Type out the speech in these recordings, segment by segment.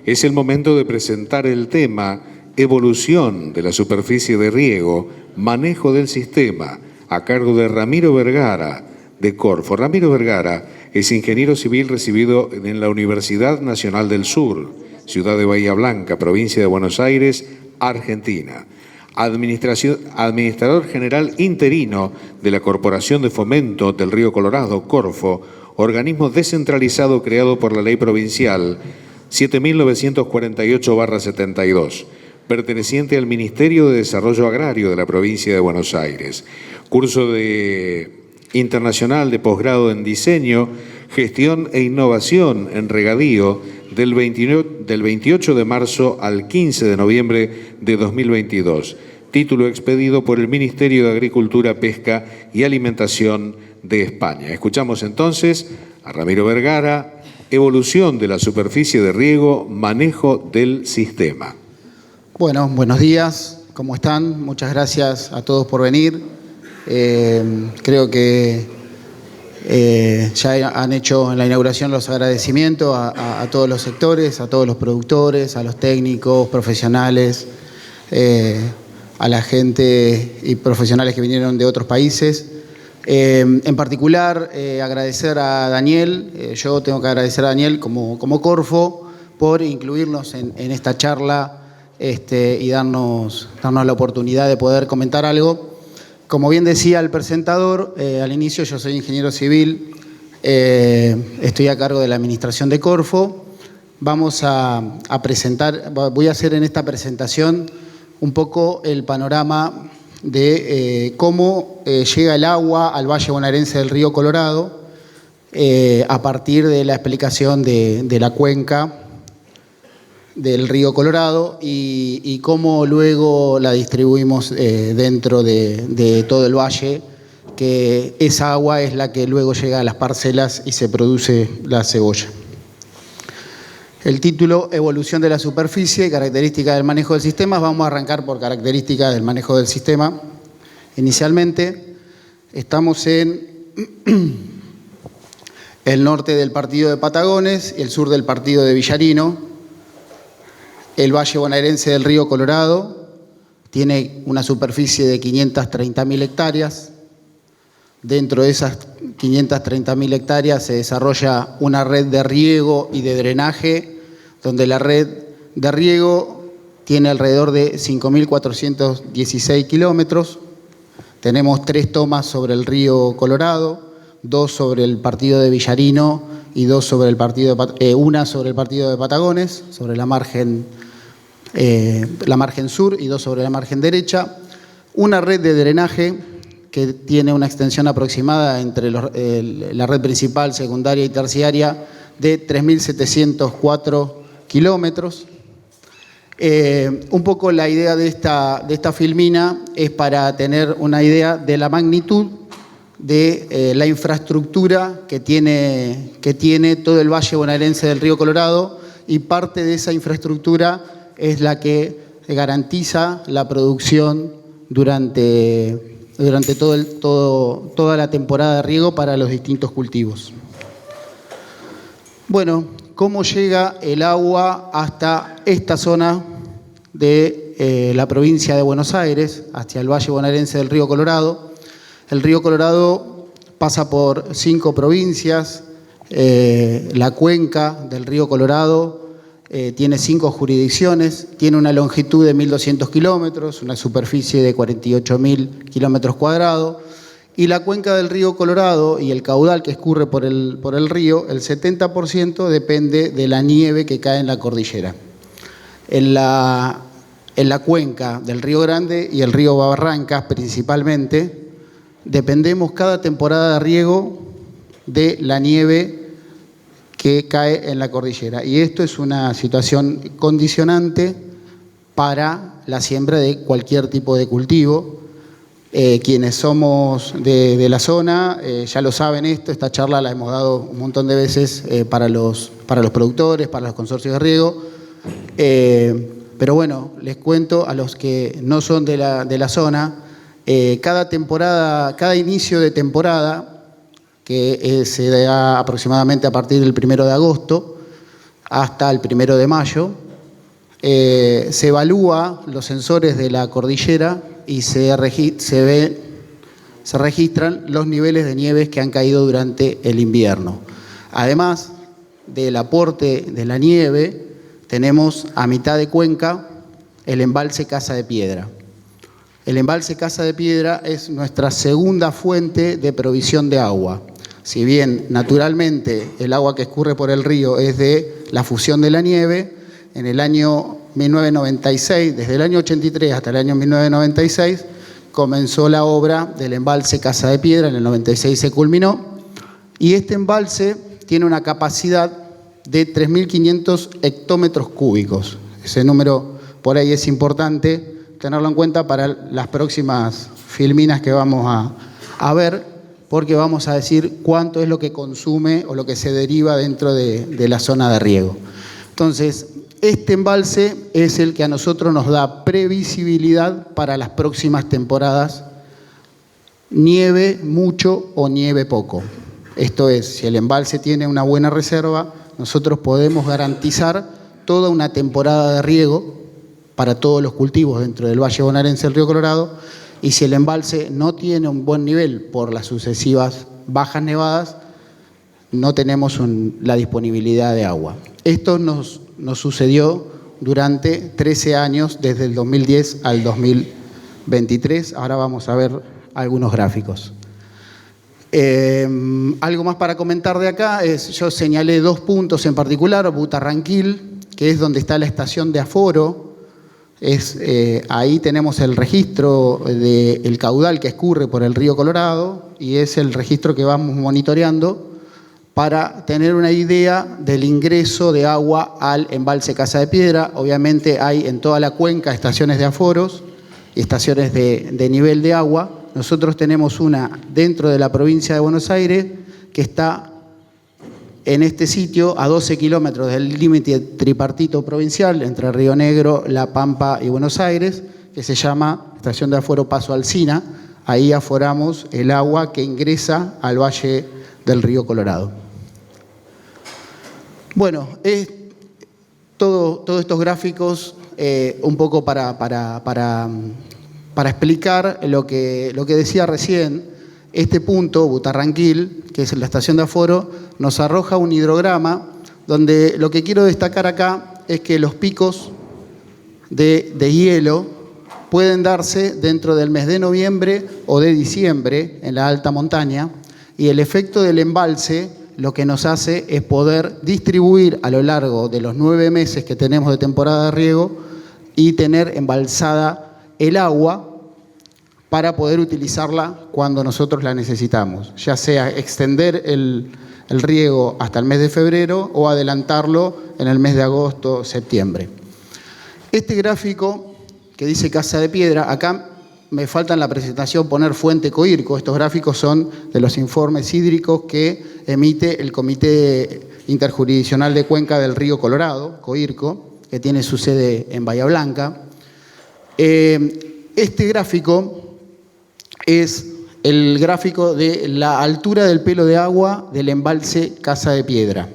es el momento de presentar el tema Evolución de la superficie de riego, manejo del sistema, a cargo de Ramiro Vergara, de Corfo. Ramiro Vergara es ingeniero civil recibido en la Universidad Nacional del Sur, ciudad de Bahía Blanca, provincia de Buenos Aires, Argentina. Administrador general interino de la Corporación de Fomento del Río Colorado, Corfo, organismo descentralizado creado por la Ley Provincial 7948/72, perteneciente al Ministerio de Desarrollo Agrario de la provincia de Buenos Aires. Curso internacional de posgrado en Diseño, Gestión e Innovación en Regadío del 28 de marzo al 15 de noviembre de 2022. Título expedido por el Ministerio de Agricultura, Pesca y Alimentación de España. Escuchamos entonces a Ramiro Vergara, Evolución de la superficie de riego, manejo del sistema. Bueno, buenos días, ¿cómo están? Muchas gracias a todos por venir. Creo que ya han hecho en la inauguración los agradecimientos a todos los sectores, a todos los productores, a los técnicos, profesionales, a la gente y profesionales que vinieron de otros países. En particular, agradecer a Daniel, yo tengo que agradecer a Daniel como Corfo por incluirnos en esta charla y darnos la oportunidad de poder comentar algo. Como bien decía el presentador, al inicio yo soy ingeniero civil, estoy a cargo de la administración de Corfo. Vamos a presentar, voy a hacer en esta presentación un poco el panorama de cómo llega el agua al Valle Bonaerense del Río Colorado a partir de la explicación de la cuenca del Río Colorado y cómo luego la distribuimos dentro de todo el valle, que esa agua es la que luego llega a las parcelas y se produce la cebolla. El título, Evolución de la superficie, características del manejo del sistema. Vamos a arrancar por características del manejo del sistema. Inicialmente, estamos en el norte del partido de Patagones y el sur del partido de Villarino. El Valle Bonaerense del Río Colorado tiene una superficie de 530.000 hectáreas. Dentro de esas 530.000 hectáreas se desarrolla una red de riego y de drenaje, donde la red de riego tiene alrededor de 5.416 kilómetros. Tenemos 3 tomas sobre el Río Colorado, 2 sobre el partido de Villarino y una sobre el partido de Patagones, sobre la margen sur, y 2 sobre la margen derecha. Una red de drenaje que tiene una extensión aproximada entre la red principal, secundaria y terciaria de 3.704 kilómetros. Un poco la idea de esta filmina es para tener una idea de la magnitud de la infraestructura que tiene todo el Valle Bonaerense del Río Colorado, y parte de esa infraestructura es la que garantiza la producción durante toda la temporada de riego para los distintos cultivos. Bueno, ¿cómo llega el agua hasta esta zona de la provincia de Buenos Aires, hacia el Valle Bonaerense del Río Colorado? El Río Colorado pasa por 5 provincias. La cuenca del Río Colorado tiene 5 jurisdicciones, tiene una longitud de 1.200 kilómetros, una superficie de 48.000 kilómetros cuadrados, y la cuenca del Río Colorado y el caudal que escurre por el río, el 70% depende de la nieve que cae en la cordillera. En la cuenca del Río Grande y el río Barrancas principalmente, dependemos cada temporada de riego de la nieve que cae en la cordillera. Y esto es una situación condicionante para la siembra de cualquier tipo de cultivo. Quienes somos de la zona ya lo saben esto, esta charla la hemos dado un montón de veces para los productores, para los consorcios de riego. Pero bueno, les cuento a los que no son de la zona, cada inicio de temporada, que se da aproximadamente a partir del 1 de agosto, hasta el 1 de mayo. Se evalúa los sensores de la cordillera y se registran los niveles de nieves que han caído durante el invierno. Además del aporte de la nieve, tenemos a mitad de cuenca el embalse Casa de Piedra. El embalse Casa de Piedra es nuestra segunda fuente de provisión de agua. Si bien naturalmente el agua que escurre por el río es de la fusión de la nieve, en el año 1996, desde el año 83 hasta el año 1996, comenzó la obra del embalse Casa de Piedra, en el 96 se culminó, y este embalse tiene una capacidad de 3.500 hectómetros cúbicos. Ese número por ahí es importante tenerlo en cuenta para las próximas filminas que vamos a ver, porque vamos a decir cuánto es lo que consume o lo que se deriva dentro de la zona de riego. Entonces, este embalse es el que a nosotros nos da previsibilidad para las próximas temporadas, nieve mucho o nieve poco. Esto es, si el embalse tiene una buena reserva, nosotros podemos garantizar toda una temporada de riego para todos los cultivos dentro del Valle Bonaerense del Río Colorado, y si el embalse no tiene un buen nivel por las sucesivas bajas nevadas, no tenemos la disponibilidad de agua. Esto nos sucedió durante 13 años, desde el 2010 al 2023. Ahora vamos a ver algunos gráficos. Algo más para comentar de acá es, yo señalé 2 puntos en particular, Butarranquil, que es donde está la estación de aforo. Ahí tenemos el registro del caudal que escurre por el río Colorado y es el registro que vamos monitoreando para tener una idea del ingreso de agua al embalse Casa de Piedra. Obviamente hay en toda la cuenca estaciones de aforos y estaciones de nivel de agua. Nosotros tenemos una dentro de la provincia de Buenos Aires que está en este sitio a 12 kilómetros del límite tripartito provincial entre Río Negro, La Pampa y Buenos Aires, que se llama Estación de Aforo Paso Alsina. Ahí aforamos el agua que ingresa al Valle del Río Colorado. Bueno, todos estos gráficos un poco para explicar lo que decía recién. Este punto, Butarranquil, que es la estación de aforo, nos arroja un hidrograma donde lo que quiero destacar acá es que los picos de hielo pueden darse dentro del mes de noviembre o de diciembre en la alta montaña, y el efecto del embalse lo que nos hace es poder distribuir a lo largo de los 9 meses que tenemos de temporada de riego y tener embalsada el agua para poder utilizarla cuando nosotros la necesitamos, ya sea extender el riego hasta el mes de febrero o adelantarlo en el mes de agosto, septiembre. Este gráfico que dice Casa de Piedra, acá me falta en la presentación poner fuente Coirco. Estos gráficos son de los informes hídricos que emite el Comité Interjurisdiccional de Cuenca del Río Colorado, Coirco, que tiene su sede en Bahía Blanca. Este gráfico es el gráfico de la altura del pelo de agua del embalse Casa de Piedra.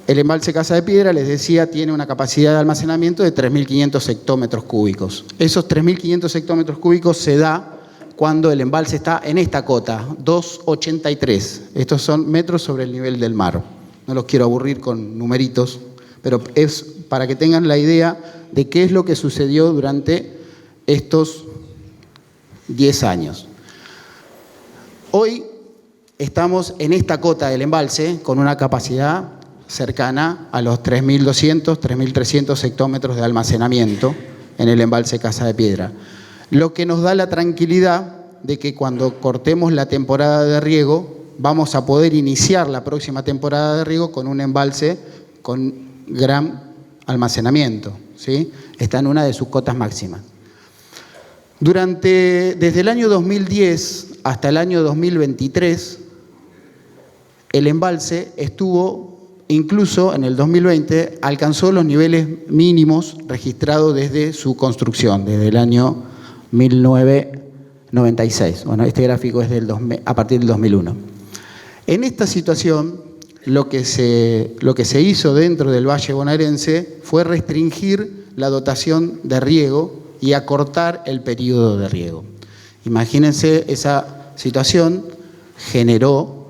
El embalse Casa de Piedra, les decía, tiene una capacidad de almacenamiento de 3.500 hectómetros cúbicos. Esos 3.500 hectómetros cúbicos se da cuando el embalse está en esta cota, 2,83. Estos son metros sobre el nivel del mar. No los quiero aburrir con numeritos, pero es para que tengan la idea de qué es lo que sucedió durante estos 10 años. Hoy estamos en esta cota del embalse con una capacidad cercana a los 3.200, 3.300 hectómetros de almacenamiento en el embalse Casa de Piedra. Lo que nos da la tranquilidad de que cuando cortemos la temporada de riego vamos a poder iniciar la próxima temporada de riego con un embalse con gran almacenamiento, ¿sí? Está en una de sus cotas máximas. Desde el año 2010 hasta el año 2023, el embalse estuvo, incluso en el 2020, alcanzó los niveles mínimos registrados desde su construcción, desde el año 1996. Bueno, este gráfico es a partir del 2001. En esta situación lo que se hizo dentro del Valle Bonaerense fue restringir la dotación de riego y acortar el periodo de riego. Imagínense, esa situación generó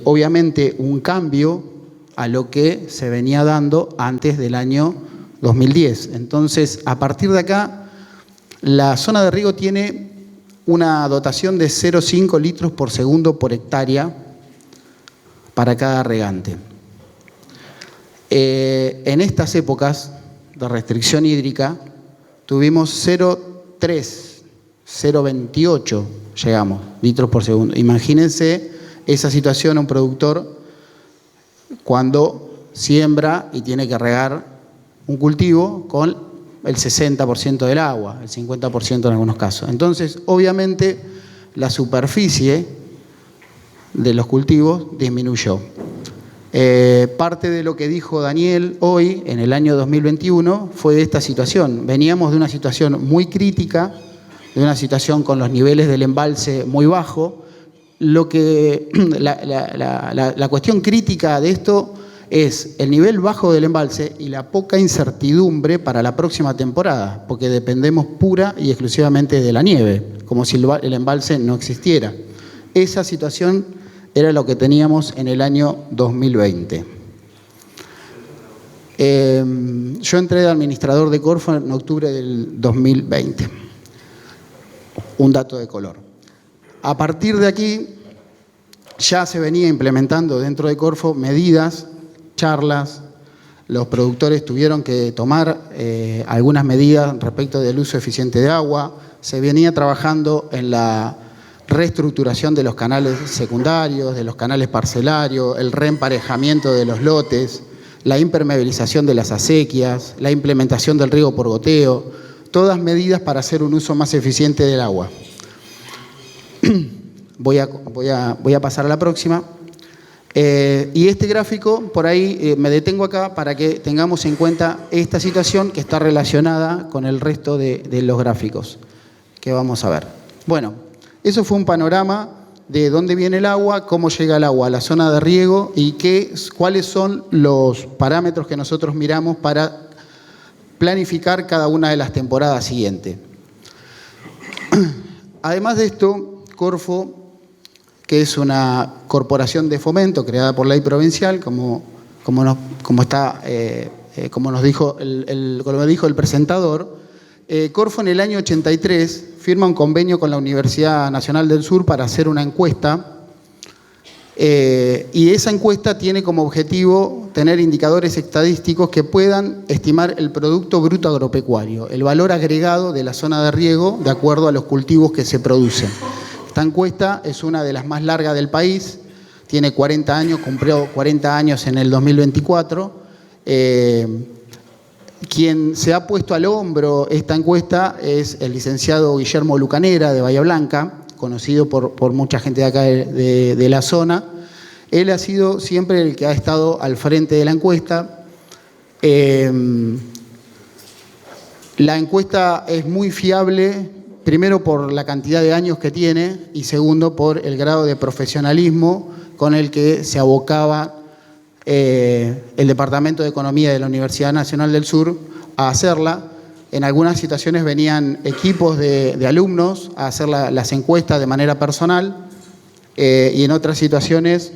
obviamente un cambio a lo que se venía dando antes del año 2010. Entonces, a partir de acá, la zona de riego tiene una dotación de 0,5 litros por segundo por hectárea para cada regante. En estas épocas de restricción hídrica tuvimos 0,3, 0,28 llegamos litros por segundo. Imagínense esa situación a un productor cuando siembra y tiene que regar un cultivo con el 60% del agua, el 50% en algunos casos. Entonces, obviamente, la superficie de los cultivos disminuyó. Parte de lo que dijo Daniel hoy, en el año 2021, fue de esta situación. Veníamos de una situación muy crítica, de una situación con los niveles del embalse muy bajos. La cuestión crítica de esto es el nivel bajo del embalse y la poca incertidumbre para la próxima temporada, porque dependemos pura y exclusivamente de la nieve, como si el embalse no existiera. Esa situación era lo que teníamos en el año 2020. Yo entré de administrador de Corfo en octubre del 2020. Un dato de color. A partir de aquí ya se venía implementando dentro de Corfo medidas, charlas. Los productores tuvieron que tomar algunas medidas respecto del uso eficiente de agua. Se venía trabajando en la reestructuración de los canales secundarios, de los canales parcelarios, el reemparejamiento de los lotes, la impermeabilización de las acequias, la implementación del riego por goteo, todas medidas para hacer un uso más eficiente del agua. Voy a pasar a la próxima. Y este gráfico, por ahí me detengo acá para que tengamos en cuenta esta situación que está relacionada con el resto de los gráficos que vamos a ver. Bueno, eso fue un panorama de dónde viene el agua, cómo llega el agua a la zona de riego y cuáles son los parámetros que nosotros miramos para planificar cada una de las temporadas siguientes. Además de esto, Corfo, que es una corporación de fomento creada por ley provincial, como nos dijo el presentador, Corfo en el año 83 firma un convenio con la Universidad Nacional del Sur para hacer una encuesta, y esa encuesta tiene como objetivo tener indicadores estadísticos que puedan estimar el Producto Bruto Agropecuario, el valor agregado de la zona de riego de acuerdo a los cultivos que se producen. Esta encuesta es una de las más largas del país, tiene 40 años, cumplió 40 años en el 2024. Quien se ha puesto al hombro esta encuesta es el licenciado Guillermo Lucanera de Bahía Blanca, conocido por mucha gente de acá de la zona. Él ha sido siempre el que ha estado al frente de la encuesta. La encuesta es muy fiable, primero por la cantidad de años que tiene y segundo por el grado de profesionalismo con el que se abocaba el Departamento de Economía de la Universidad Nacional del Sur a hacerla. En algunas situaciones venían equipos de alumnos a hacer las encuestas de manera personal y en otras situaciones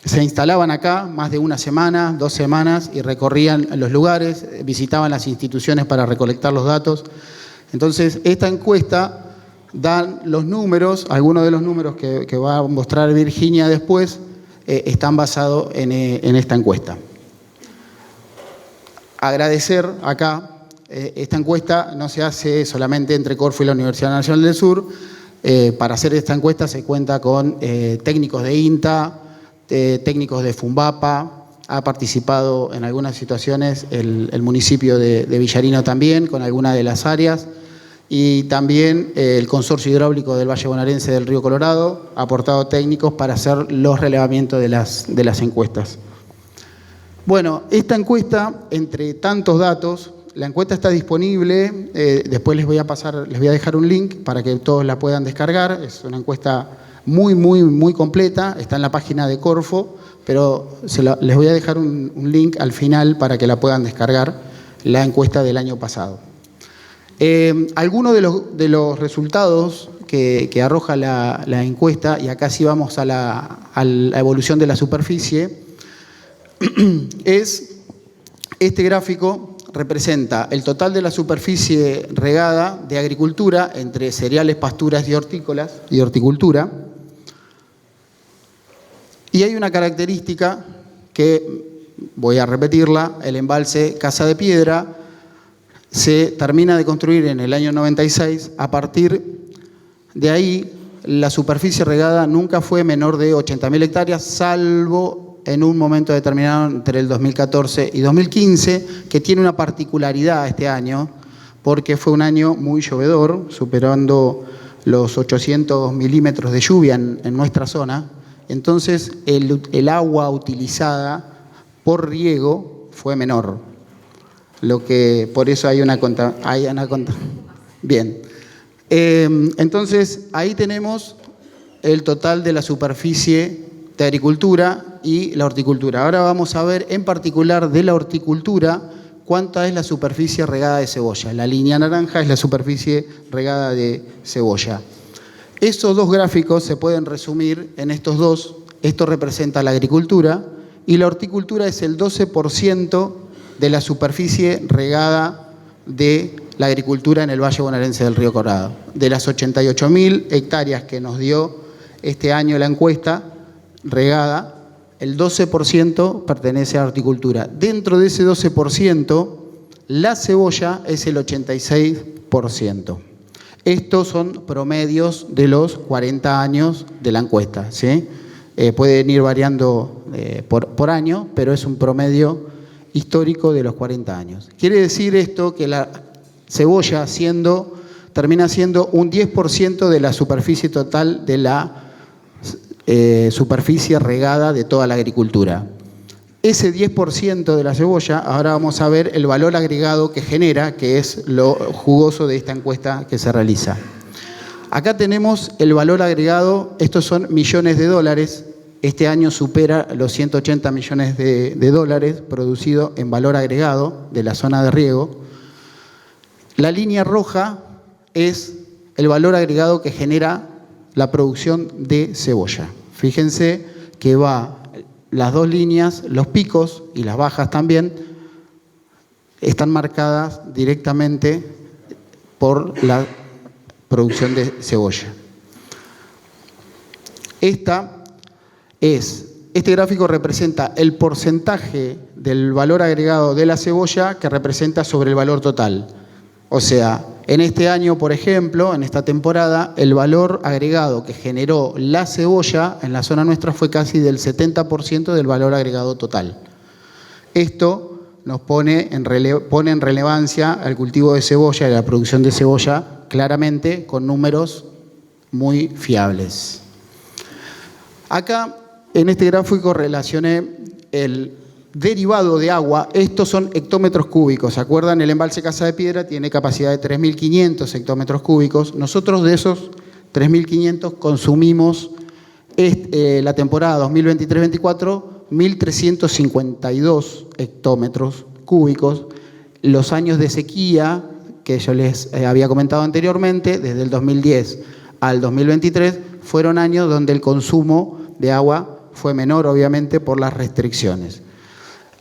se instalaban acá más de una semana, 2 semanas y recorrían los lugares, visitaban las instituciones para recolectar los datos. Entonces, esta encuesta da los números, algunos de los números que va a mostrar Virginia después, están basados en esta encuesta. Agradecer acá, esta encuesta no se hace solamente entre Corfo y la Universidad Nacional del Sur. Para hacer esta encuesta se cuenta con técnicos de INTA, técnicos de FUNVAPA, ha participado en algunas situaciones el municipio de Villarino también, con algunas de las áreas, y también el Consorcio Hidráulico del Valle Bonaerense del Río Colorado ha aportado técnicos para hacer los relevamientos de las encuestas. Bueno, esta encuesta, entre tantos datos, la encuesta está disponible, después les voy a dejar un link para que todos la puedan descargar. Es una encuesta muy completa, está en la página de Corfo, pero les voy a dejar un link al final para que la puedan descargar, la encuesta del año pasado. Algunos de los resultados que arroja la encuesta, y acá sí vamos a la evolución de la superficie, es este gráfico. Representa el total de la superficie regada de agricultura entre cereales, pasturas y horticultura. Y hay una característica que, voy a repetirla, el embalse Casa de Piedra se termina de construir en el año 96. A partir de ahí, la superficie regada nunca fue menor de 80.000 hectáreas, salvo en un momento determinado entre el 2014 y 2015, que tiene una particularidad este año, porque fue un año muy llovedor, superando los 800 milímetros de lluvia en nuestra zona. Entonces, el agua utilizada por riego fue menor. Por eso hay una Bien. Entonces, ahí tenemos el total de la superficie de agricultura y la horticultura. Ahora vamos a ver en particular de la horticultura cuánta es la superficie regada de cebolla. La línea naranja es la superficie regada de cebolla. Estos dos gráficos se pueden resumir en estos dos. Esto representa la agricultura y la horticultura es el 12% de la superficie regada de la agricultura en el Valle Bonaerense del Río Colorado. De las 88.000 hectáreas que nos dio este año la encuesta regada, el 12% pertenece a la horticultura. Dentro de ese 12%, la cebolla es el 86%. Estos son promedios de los 40 años de la encuesta, ¿sí? Pueden ir variando por año, pero es un promedio histórico de los 40 años. Quiere decir esto que la cebolla termina siendo un 10% de la superficie total de la superficie regada de toda la agricultura. Ese 10% de la cebolla, ahora vamos a ver el valor agregado que genera, que es lo jugoso de esta encuesta que se realiza. Acá tenemos el valor agregado, estos son millones de dólares. Este año supera los 180 millones de dólares producido en valor agregado de la zona de riego. La línea roja es el valor agregado que genera la producción de cebolla. Fíjense que las dos líneas, los picos y las bajas también, están marcadas directamente por la producción de cebolla. Este gráfico representa el porcentaje del valor agregado de la cebolla que representa sobre el valor total. O sea, en este año, por ejemplo, en esta temporada, el valor agregado que generó la cebolla en la zona nuestra fue casi del 70% del valor agregado total. Esto nos pone en relevancia al cultivo de cebolla y la producción de cebolla claramente con números muy fiables. Acá, en este gráfico, relacioné el derivado de agua. Estos son hectómetros cúbicos. ¿Se acuerdan? El embalse Casa de Piedra tiene capacidad de 3.500 hectómetros cúbicos. Nosotros de esos 3.500 consumimos la temporada 2023-24 1.352 hectómetros cúbicos. Los años de sequía, que yo les había comentado anteriormente, desde el 2010 al 2023, fueron años donde el consumo de agua fue menor, obviamente, por las restricciones.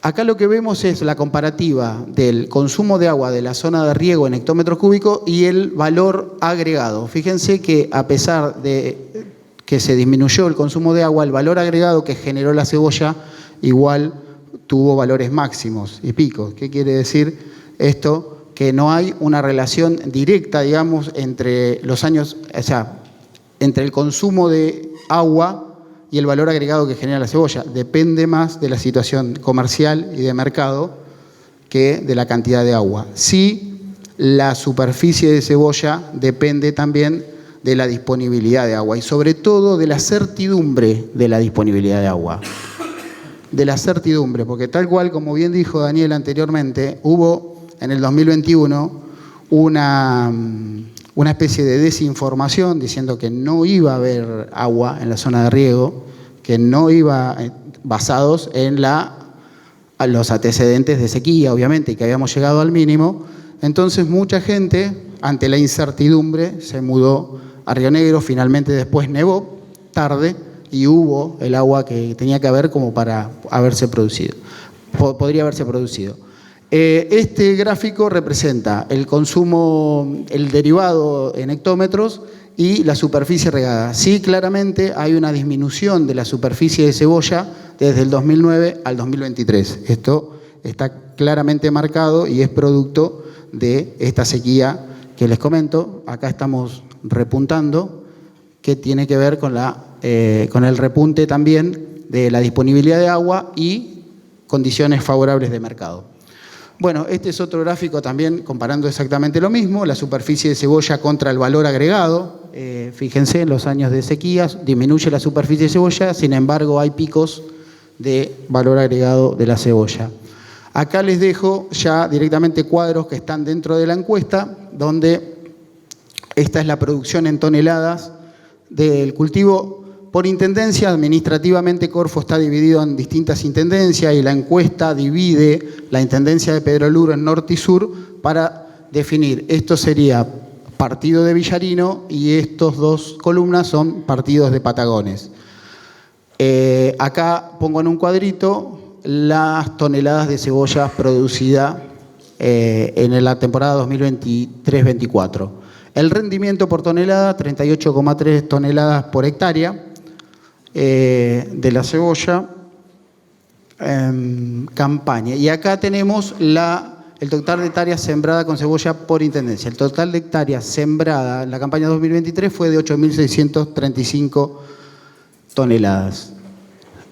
Acá lo que vemos es la comparativa del consumo de agua de la zona de riego en hectómetros cúbicos y el valor agregado. Fíjense que a pesar de que se disminuyó el consumo de agua, el valor agregado que generó la cebolla igual tuvo valores máximos y picos. ¿Qué quiere decir esto? Que no hay una relación directa, digamos, entre los años, o sea, entre el consumo de agua y el valor agregado que genera la cebolla. Depende más de la situación comercial y de mercado que de la cantidad de agua. Sí, la superficie de cebolla depende también de la disponibilidad de agua y sobre todo de la certidumbre de la disponibilidad de agua. De la certidumbre, porque tal cual, como bien dijo Daniel anteriormente, hubo en el 2021 una especie de desinformación diciendo que no iba a haber agua en la zona de riego, que no iba, basados en los antecedentes de sequía, obviamente, y que habíamos llegado al mínimo. Entonces mucha gente, ante la incertidumbre, se mudó a Río Negro. Finalmente después nevó tarde y hubo el agua que tenía que haber como para haberse producido. Podría haberse producido. Este gráfico representa el consumo, el derivado en hectómetros y la superficie regada. Sí, claramente hay una disminución de la superficie de cebolla desde el 2009 al 2023. Esto está claramente marcado y es producto de esta sequía que les comento. Acá estamos repuntando, que tiene que ver con el repunte también de la disponibilidad de agua y condiciones favorables de mercado. Bueno, este es otro gráfico también comparando exactamente lo mismo, la superficie de cebolla contra el valor agregado. Fíjense, en los años de sequías disminuye la superficie de cebolla, sin embargo hay picos de valor agregado de la cebolla. Acá les dejo ya directamente cuadros que están dentro de la encuesta, donde esta es la producción en toneladas del cultivo por intendencia. Administrativamente Corfo está dividido en distintas intendencias y la encuesta divide la intendencia de Pedro Luro en norte y sur para definir. Esto sería partido de Villarino y estos dos columnas son partidos de Patagones. Acá pongo en un cuadrito las toneladas de cebolla producidas en la temporada 2023-24. El rendimiento por tonelada, 38,3 toneladas por hectárea de la cebolla campaña. Y acá tenemos el total de hectáreas sembradas con cebolla por intendencia. El total de hectáreas sembradas en la campaña 2023 fue de 8.635 toneladas.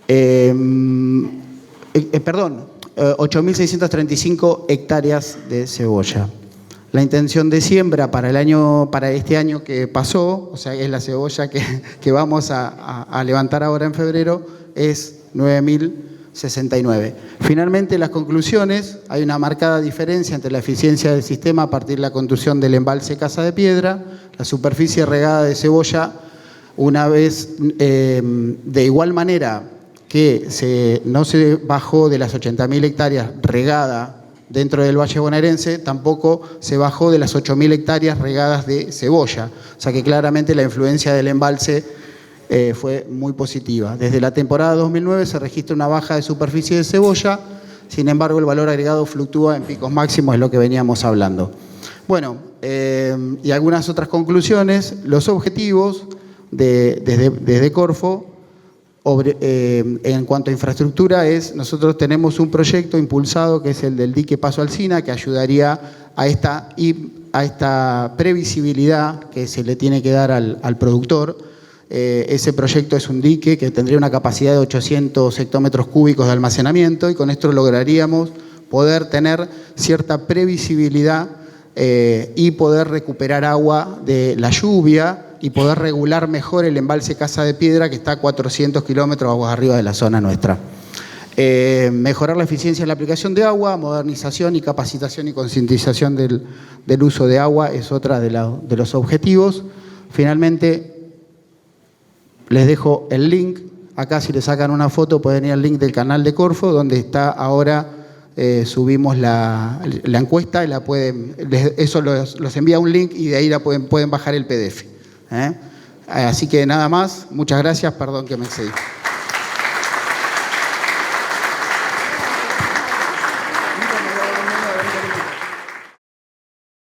8.635 hectáreas de cebolla. La intención de siembra para este año que pasó, o sea, es la cebolla que vamos a levantar ahora en febrero, es 9.069. Finalmente, las conclusiones: hay una marcada diferencia entre la eficiencia del sistema a partir de la construcción del embalse Casa de Piedra. La superficie regada de cebolla, una vez de igual manera que no se bajó de las 80.000 hectáreas regadas dentro del Valle Bonaerense, tampoco se bajó de las 8.000 hectáreas regadas de cebolla. O sea que claramente la influencia del embalse fue muy positiva. Desde la temporada 2009 se registra una baja de superficie de cebolla, sin embargo el valor agregado fluctúa en picos máximos, es lo que veníamos hablando. Bueno, y algunas otras conclusiones. Los objetivos desde Corfo en cuanto a infraestructura nosotros tenemos un proyecto impulsado que es el del dique Paso Alsina, que ayudaría a esta previsibilidad que se le tiene que dar al productor. Ese proyecto es un dique que tendría una capacidad de 800 hectómetros cúbicos de almacenamiento, y con esto lograríamos poder tener cierta previsibilidad y poder recuperar agua de la lluvia y poder regular mejor el embalse Casa de Piedra, que está a 400 kilómetros aguas arriba de la zona nuestra. Mejorar la eficiencia en la aplicación de agua, modernización y capacitación y concientización del uso de agua es otra de los objetivos. Finalmente, les dejo el link. Acá, si le sacan una foto, pueden ir al link del canal de Corfo, donde está ahora, subimos la encuesta y eso los envía un link y de ahí pueden bajar el PDF. Así que nada más, muchas gracias, perdón que me excedí.